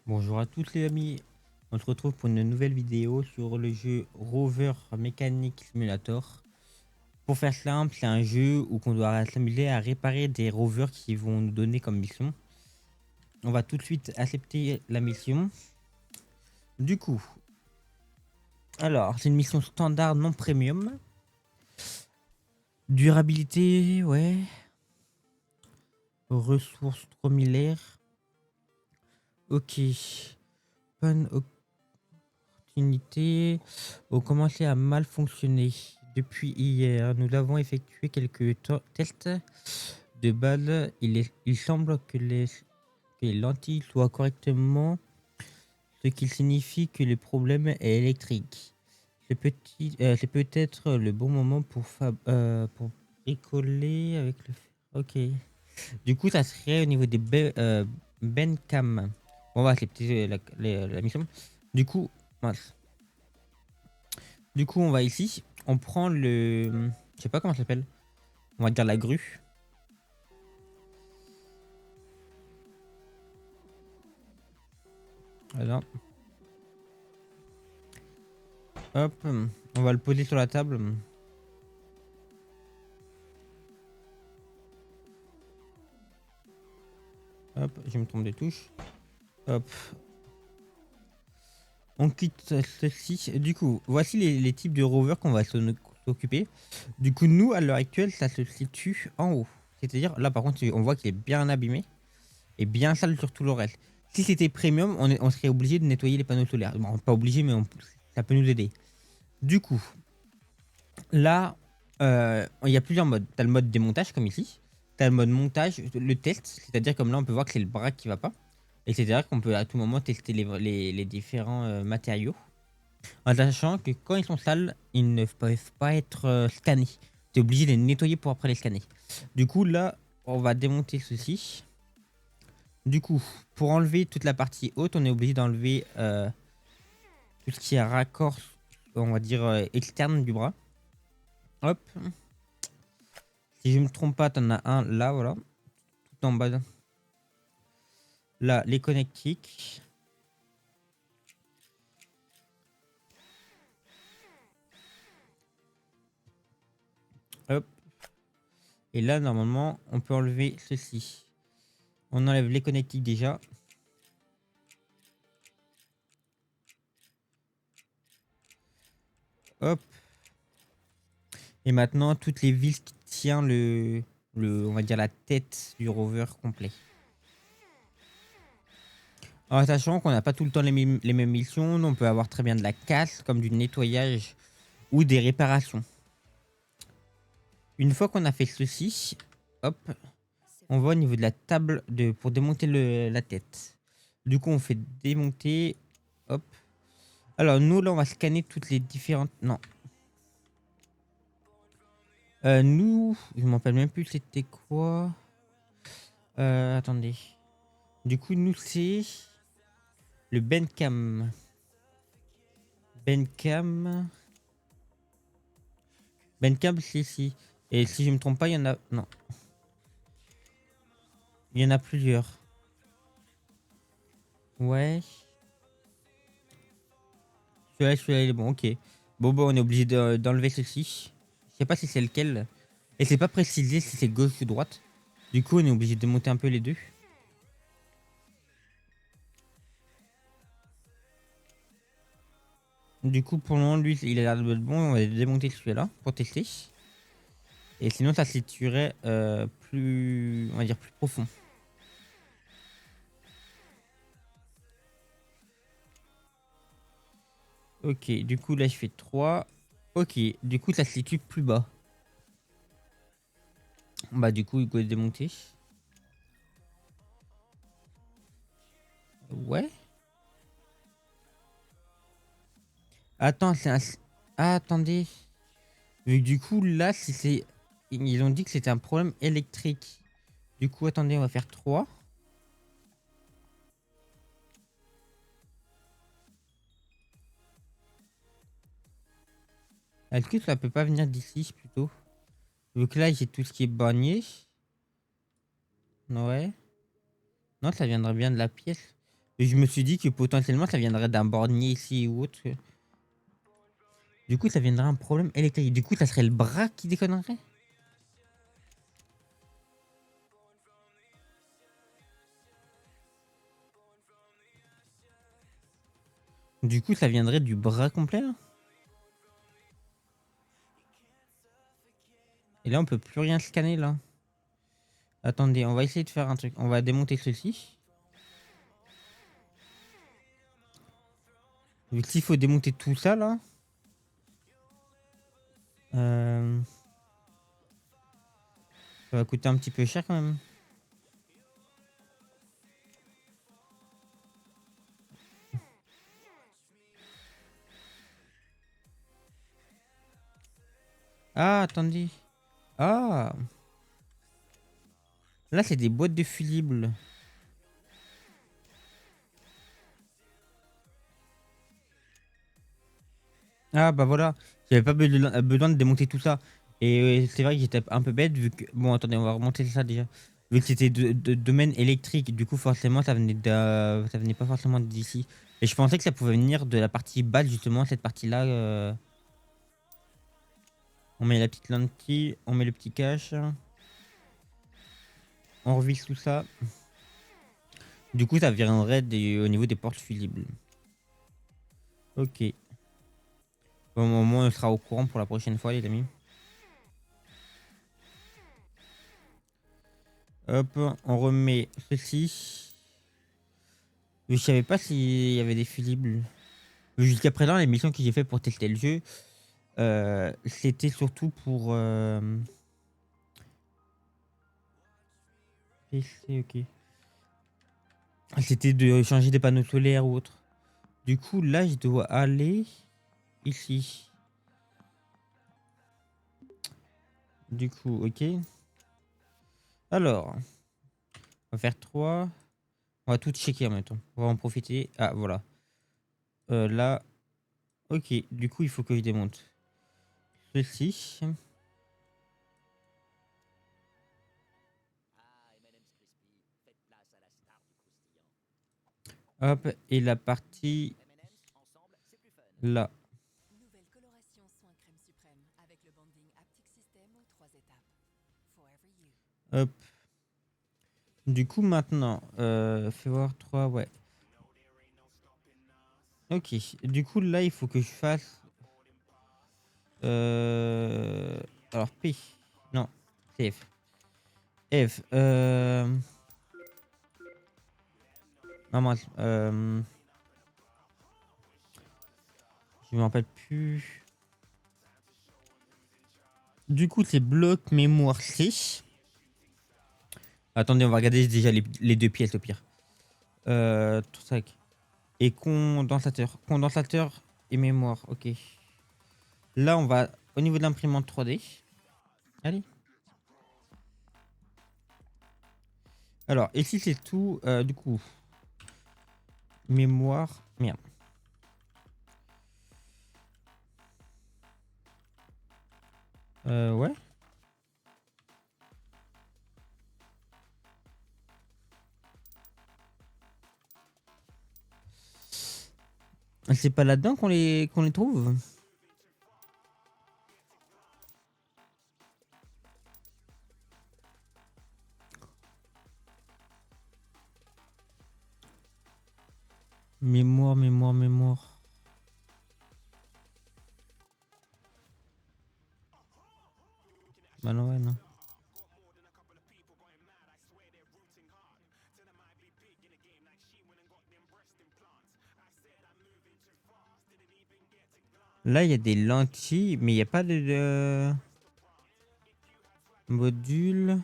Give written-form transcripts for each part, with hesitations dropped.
Bonjour à tous les amis, on se retrouve pour une nouvelle vidéo sur le jeu Rover Mechanic Simulator. Pour faire simple, c'est un jeu où on doit s'amuser à réparer des rovers qui vont nous donner comme mission. On va tout de suite accepter la mission. Du coup, alors c'est une mission standard non premium. Durabilité, ouais. Ressources 3000 air. Ok. Bonne opportunité. Ont commencé à mal fonctionner. Depuis hier, nous avons effectué quelques tests de base. Il semble que les lentilles soient correctement, ce qui signifie que le problème est électrique. C'est peut-être le bon moment pour bricoler avec le fer. Ok. Du coup, ça serait au niveau des Bencam. On va accepter la mission. Du coup, mince. Du coup, on va ici. On prend le. Je sais pas comment ça s'appelle. On va dire la grue. Voilà. Hop. On va le poser sur la table. Hop. Je me trompe de touche. Hop. On quitte ceci. Du coup, voici les types de rovers qu'on va s'occuper. Du coup, nous, à l'heure actuelle, ça se situe en haut. C'est-à-dire, là, par contre, on voit qu'il est bien abîmé et bien sale sur tout le reste. Si c'était premium, on serait obligé de nettoyer les panneaux solaires. Bon, pas obligé, mais ça peut nous aider. Du coup, là, il y a plusieurs modes. Tu as le mode démontage, comme ici. Tu as le mode montage, le test. C'est-à-dire, comme là, on peut voir que c'est le bras qui va pas. Et c'est-à-dire qu'on peut à tout moment tester les différents matériaux. En sachant que quand ils sont sales, ils ne peuvent pas être scannés. Tu es obligé de les nettoyer pour après les scanner. Du coup, là, on va démonter ceci. Du coup, pour enlever toute la partie haute, on est obligé d'enlever tout ce qui est raccord, on va dire, externe du bras. Hop. Si je me trompe pas, t'en as un là, voilà. Tout en bas. Là, les connectiques. Hop. Et là, normalement, on peut enlever ceci. On enlève les connectiques déjà. Hop. Et maintenant, toutes les vis qui tiennent on va dire la tête du rover complet. En sachant qu'on n'a pas tout le temps les mêmes missions, on peut avoir très bien de la casse, comme du nettoyage ou des réparations. Une fois qu'on a fait ceci, hop, on va au niveau de la table pour démonter la tête. Du coup, on fait démonter, hop. Alors, nous, là, on va scanner toutes les différentes... Non. Nous, je m'en rappelle même plus c'était quoi. Attendez. Du coup, nous, c'est le Bencam. Bencam. Bencam, c'est ici. Et si je me trompe pas, il y en a... Non. Il y en a plusieurs. Ouais. Celui-là, il est bon, ok. Bon, on est obligé d'enlever ceci. Je sais pas si c'est lequel. Et c'est pas précisé si c'est gauche ou droite. Du coup, on est obligé de démonter un peu les deux. Du coup, pour le moment, lui, il a l'air de être bon. On va démonter celui-là pour tester. Et sinon, ça se situerait plus... On va dire plus profond. Ok, du coup, là, je fais 3. Ok, du coup, ça se situe plus bas. Bah, du coup, il faut démonter. Ouais. Attends, c'est un... Ah, attendez. Vu que du coup, là, si c'est... Ils ont dit que c'était un problème électrique. Du coup, attendez, on va faire 3. Est-ce que ça peut pas venir d'ici, plutôt? Vu que là, j'ai tout ce qui est bannier. Ouais. Non, ça viendrait bien de la pièce. Et je me suis dit que potentiellement ça viendrait d'un bornier ici ou autre. Du coup, ça viendrait un problème électrique. Du coup, ça serait le bras qui déconnerait. Du coup, ça viendrait du bras complet là. Et là, on peut plus rien scanner là. Attendez, on va essayer de faire un truc. On va démonter ceci. Vu qu'il faut démonter tout ça là. Euh, Ça va coûter un petit peu cher quand même. Ah, attendez. Ah, là, c'est des boîtes de fusibles. Ah, bah voilà. J'avais pas besoin de démonter tout ça. Et c'est vrai que j'étais un peu bête vu que. Bon, attendez, on va remonter ça déjà. Vu que c'était de domaine électrique, du coup, forcément, ça venait pas forcément d'ici. Et je pensais que ça pouvait venir de la partie basse, justement, cette partie-là. On met la petite lentille, on met le petit cache. On revisse tout ça. Du coup, ça viendrait au niveau des portes fusibles. Ok. Bon, au moins, on sera au courant pour la prochaine fois, les amis. Hop, on remet ceci. Je savais pas s'il y avait des fusibles. Jusqu'à présent, les missions que j'ai fait pour tester le jeu, c'était surtout pour... PC, ok. C'était de changer des panneaux solaires ou autre. Du coup, là, je dois aller ici. Du coup, ok. Alors, on va faire 3. On va tout checker en même temps. On va en profiter. Ah, voilà. Là, ok. Du coup, il faut que je démonte ceci. Hop, et la partie là. Nouvelle coloration soin crème suprême avec le bonding haptic system aux 3 étapes. Forever you. Hop. Du coup, maintenant, fais voir 3, ouais. Ok. Du coup, là, il faut que je fasse. Alors, P. Non, c'est F. F. Non, mince. Je me rappelle plus. Du coup, c'est bloc mémoire C. Attendez, on va regarder déjà les deux pièces au pire. Tac. Et condensateur. Condensateur et mémoire. Ok. Là, on va au niveau de l'imprimante 3D. Allez. Alors, ici, c'est tout. Du coup, mémoire. Merde. Ouais. C'est pas là-dedans qu'on les trouve. Mémoire, mémoire, mémoire. Bah non, ouais, non. Là, il y a des lentilles, mais il n'y a pas de module.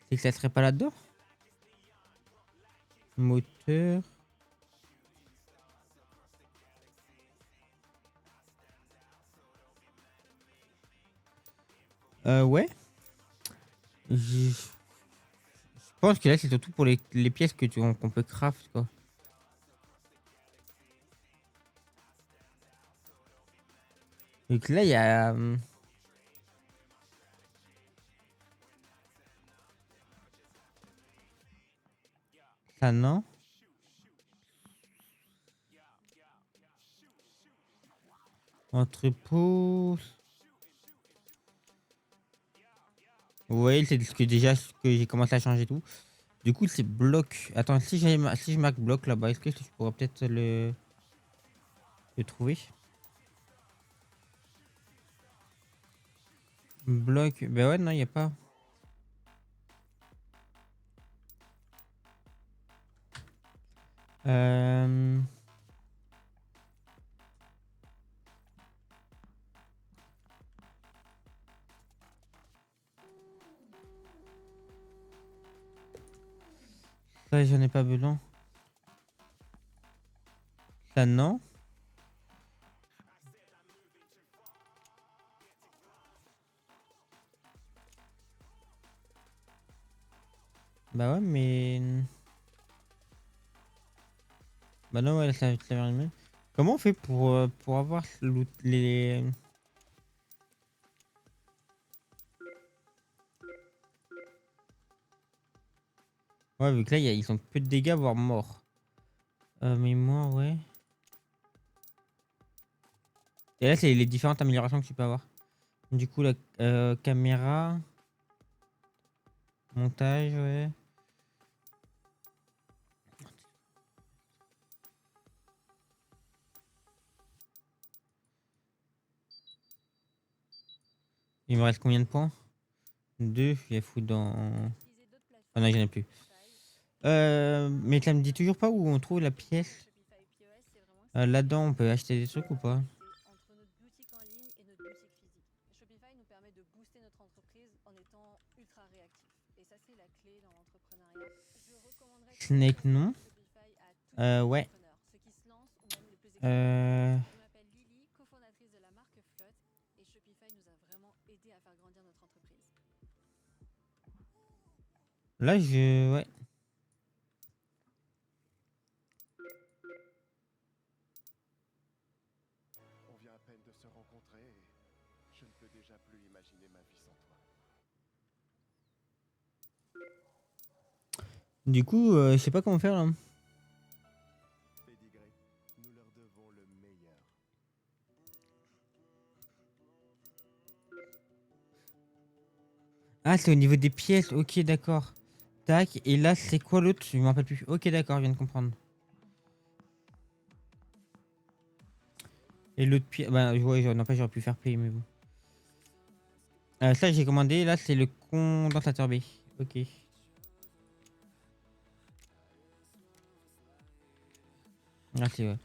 C'est que ça serait pas là-dedans. Moteur. Ouais. Je pense que là, c'est surtout pour les pièces qu'on peut craft, quoi. Donc là, il y a. Ça, non. Entrepôt. Ouais, c'est ce que déjà ce que j'ai commencé à changer tout. Du coup, c'est bloc. Attends, si je marque bloc là-bas, est-ce que je pourrais peut-être le trouver? Bloc. Ben ouais, non, il n'y a pas. Euh... Ça, j'en ai pas besoin. Ça, non. Bah ouais, mais. Bah non, ouais, ça va arriver. Comment on fait pour avoir les. Ouais, vu que là, ils ont peu de dégâts, voire morts. Mémoire, ouais. Et là, c'est les différentes améliorations que tu peux avoir. Du coup, la caméra. Montage, ouais. Il me reste combien de points? 2, il y a fou dans. Utiliser d'autres Ah non, plateformes j'en ai comme plus. Shopify. Mais ça me dit toujours pas où on trouve la pièce. Shopify POS, c'est vraiment accessible. Là-dedans, on peut acheter des On trucs ou va pas? connecter entre notre boutique en ligne et notre boutique physique. Shopify nous permet de booster notre entreprise en étant ultra réactif. Et ça, c'est la clé dans l'entrepreneuriat. Je recommanderais Snake, totalement non. Shopify à tous les Ouais. entrepreneurs, ceux qui se lancent ou même les plus expérimentés. Euh, Je m'appelle Lily, cofondatrice de la marque Flotte, et Shopify nous a vraiment aidé à faire grandir notre entreprise. Là, ouais. On vient à peine de se rencontrer et je ne peux déjà plus imaginer ma vie sans toi. Du coup, je sais pas comment faire là. Pédigré, nous leur devons le meilleur. Ah, c'est au niveau des pièces. Ok, d'accord. Tac. Et là, c'est quoi l'autre? Je me rappelle plus. Ok, d'accord, je viens de comprendre. Et l'autre pièce. Bah, ouais, non, pas, j'aurais pu faire payer, mais bon. Ça, j'ai commandé. Là, c'est le condensateur B. Ok. Ah, c'est ouais.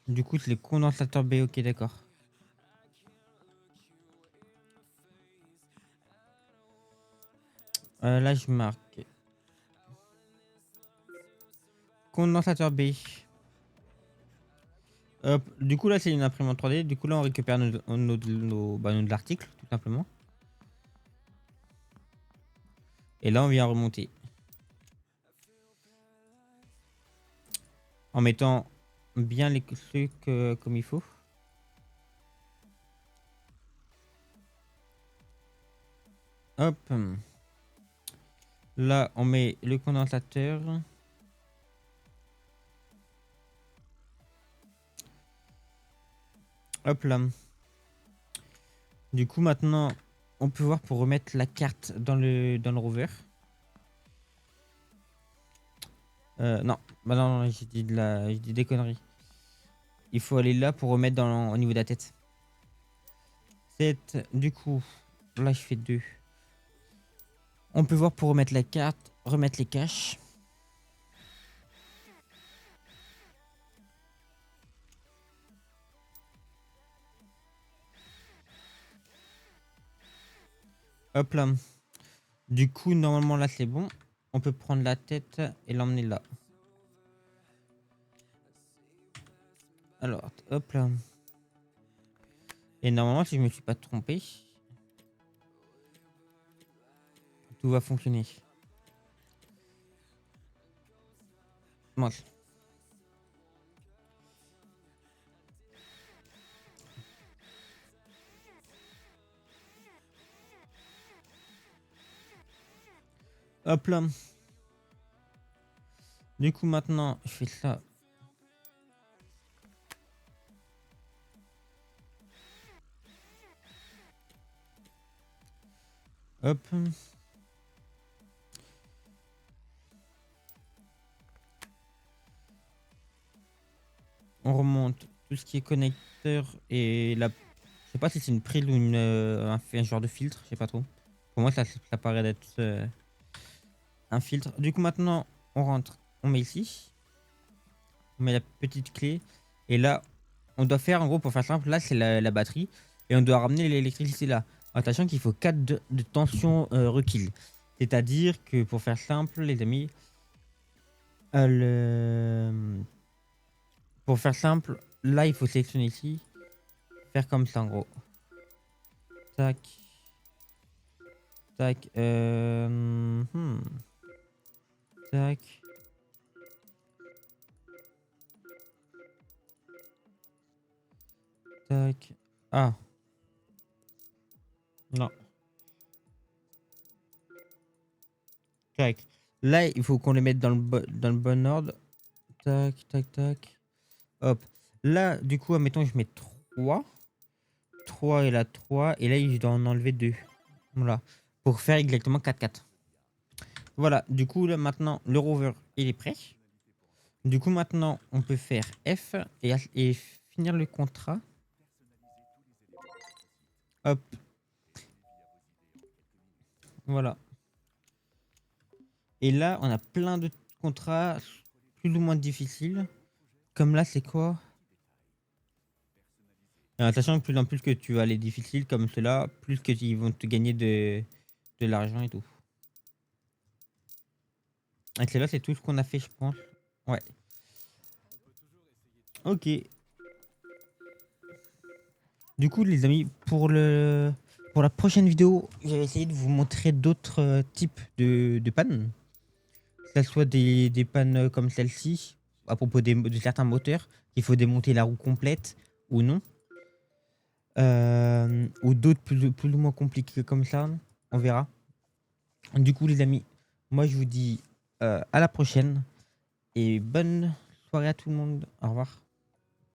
Du coup, c'est le condensateur B. Ok, d'accord. Là, je marque condensateur B. Hop. Du coup, là, c'est une imprimante 3D. Du coup, là, on récupère nos articles, tout simplement. Et là, on vient remonter. En mettant bien les trucs comme il faut. Hop. Là, on met le condensateur. Hop là. Du coup, maintenant, on peut voir pour remettre la carte dans le rover. Non, bah non, j'ai dit des conneries. Il faut aller là pour remettre au niveau de la tête. Du coup, là, je fais 2. On peut voir pour remettre la carte, remettre les caches. Hop là. Du coup, normalement, là, c'est bon. On peut prendre la tête et l'emmener là. Alors, hop là. Et normalement, si je me suis pas trompé, tout va fonctionner. Mince. Hop là. Du coup, maintenant, je fais ça. Hop. On remonte tout ce qui est connecteur et la... Je sais pas si c'est une prile ou un genre de filtre, je sais pas trop. Pour moi, ça paraît d'être un filtre. Du coup, maintenant, on rentre, on met ici, on met la petite clé. Et là, on doit faire, en gros, pour faire simple, là, c'est la batterie. Et on doit ramener l'électricité là. En sachant qu'il faut 4 de tension requis. C'est-à-dire que, pour faire simple, les amis, pour faire simple, là, il faut sélectionner ici. Faire comme ça, en gros. Tac. Tac. Tac. Tac. Ah. Non. Tac. Là, il faut qu'on les mette dans dans le bon ordre. Tac, tac, tac. Hop. Là, du coup, admettons, je mets 3. 3 et là 3. Et là, je dois en enlever 2. Voilà. Pour faire exactement 4, 4. Voilà. Du coup, là, maintenant, le rover, il est prêt. Du coup, maintenant, on peut faire F et finir le contrat. Hop. Voilà. Et là, on a plein de contrats plus ou moins difficiles. Comme là, c'est quoi? En sachant que plus en plus que tu as les difficiles comme cela, plus que ils vont te gagner de l'argent et tout. Et celle-là, c'est tout ce qu'on a fait, je pense. Ouais. Ok. Du coup, les amis, pour la prochaine vidéo, je vais essayer de vous montrer d'autres types de pannes. Que ce soit des pannes comme celle-ci, à propos de certains moteurs, qu'il faut démonter la roue complète ou non. Ou d'autres plus ou moins compliqués comme ça, on verra. Du coup, les amis, moi je vous dis à la prochaine et bonne soirée à tout le monde. Au revoir.